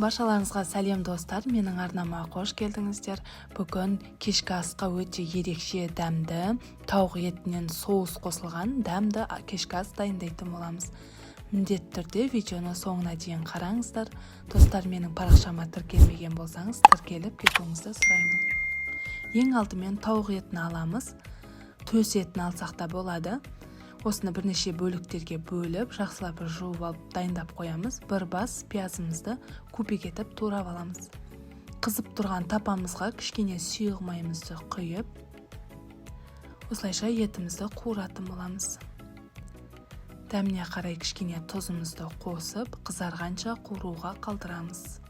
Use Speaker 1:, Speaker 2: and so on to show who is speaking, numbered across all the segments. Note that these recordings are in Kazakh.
Speaker 1: Баршаларыңызға сәлем достар, менің арнама қош келдіңіздер. Бүгін кешкі асқа өте ерекше дәмді, тауық етінен соус қосылған дәмді кешкі ас дайындайтын боламыз. Міндетті түрде видеоны соңына дейін қараңыздар. Достар, менің парақшама тіркелмеген болсаңыз, тіркеліп кетуіңізді сұраймын. Ең алдымен тауық етін аламыз. Төс етін алсақ та болады. Осыны бірнеше бөліктерге бөліп, жақсылап жуып алып дайындап қоямыз. Бір бас пиязымызды кубик етіп турап аламыз. Қызып тұрған тапамызға кішкене сұйық майымызды құйып, осылайша етімізді қуыратын боламыз. Дәміне қарай кішкене тұзымызды қосып, қызарғанша қуыруға қалдырамыз.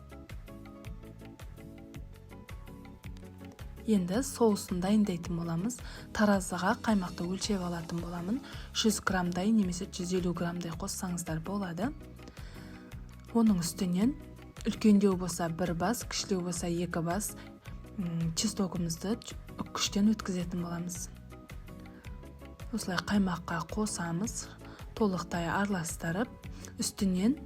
Speaker 1: Енді соусын дайындайтын боламыз. Таразыға қаймақты өлшеп алатын боламын. 100 грамдай немесе 150 грамдай қоссаңыздар болады. Оның үстінен үлкендеу болса бір бас, кішілеу болса екі бас чесногымызды күштен өткізетін боламыз. Осылай қаймаққа қосамыз, толықтай араластырып, үстінен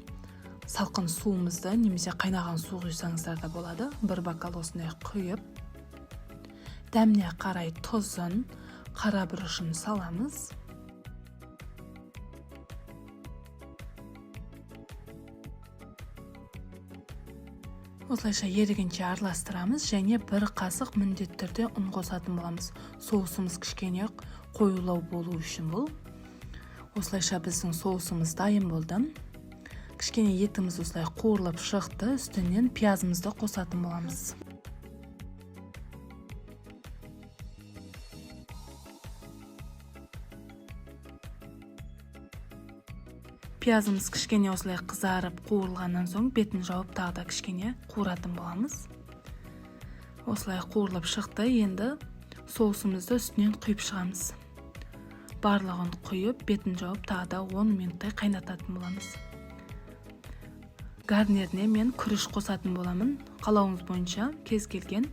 Speaker 1: салқын суымызды немесе қайнаған су құйсаңыздар да болады. Бір бокал осындай құйып, дәміне қарай тұзын, қара бұрышын саламыз. Осылайша ерігенше араластырамыз және бір қасық міндетті түрде ұн қосатын боламыз. Соусымыз кішкене қоюлау болу үшін бұл. Осылайша біздің соусымыз дайын болды. Кішкене етіміз осылай қуырылып шықты, үстінен пиязымызды қосатын боламыз. Пиязымыз кішкене осылай қызарып қуырылғаннан соң бетін жауып тағы да кішкене қуыратын боламыз. Осылай қуырылып шықты, енді соусымызды үстінен құйып шығамыз. Барлығын құйып, бетін жауып тағы да 10 минуттай қайнататын боламыз. Гарниріне мен күріш қосатын боламын. Қалауыңыз бойынша кез келген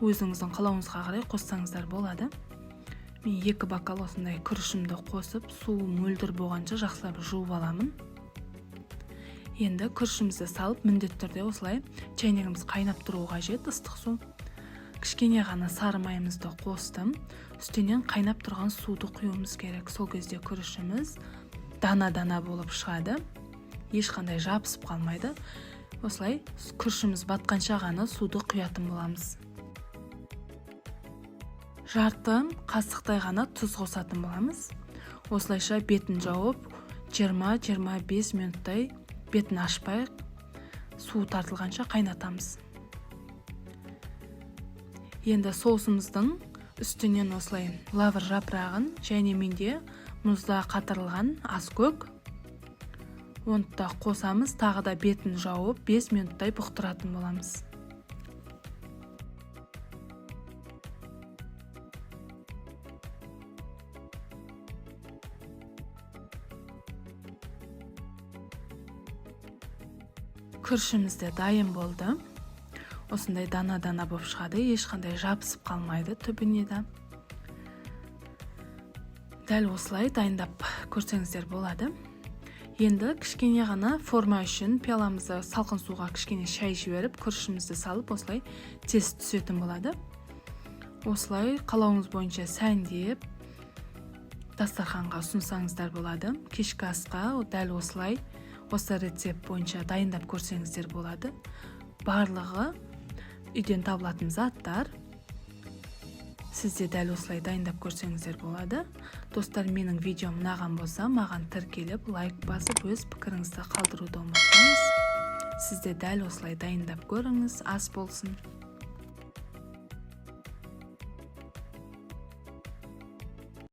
Speaker 1: өзіңіздің қалауыңызға қарай қоссаңыздар болады. Мен 2 бокал осындай күрішімді қосып, су мөлдір болғанша жақсылап жуып аламын. Енді күрішімізді салып, міндетті түрде осылай чайнегіміз қайнап тұруы қажет, ыстық су. Кішкене ғана сары майымызды қостым. Үстінен қайнап тұрған суды құюымыз керек. Сол кезде күрішіміз дана-дана болып шығады. Ешқандай жабысып қалмайды. Осылай күрішіміз батқанша ғана суды құятын боламыз. Жарты қасықтай ғана тұз қосатын боламыз. Осылайша бетін жауып 20-25 минуттай бетін ашпай су тартылғанша қайнатамыз. Енді соусымыздың үстінен осылай лавр жапырағын және менде мұзда қатырылған аскөк оны да қосамыз, тағы да бетін жауып 5 минуттай бұқтыратын боламыз. Күрішімізде дайын болды. Осындай дана-дана болып шығады, ешқандай жабысып қалмайды түбіне де. Дәл осылай дайындап көрсеңіздер болады. Енді кішкене ғана форма үшін пиаламызды салқын суға кішкене шай жіберіп, күрішімізді салып, осылай тез түсетін болады. Осылай қалауыңыз бойынша сәндеп дастарханға ұсынсаңыздар болады. Кешкі асқа дәл осылай осы рецепт бойынша дайындап көрсеңіздер болады. Барлығы үйден табылатын заттар. Сізде дәл осылай дайындап көрсеңіздер болады. Достар, менің видеом ұнаған болса, маған тіркеліп, лайк басып, өз пікіріңізді қалдыруды ұмытпаңыз. Сізде дәл осылай дайындап көріңіз, ас болсын.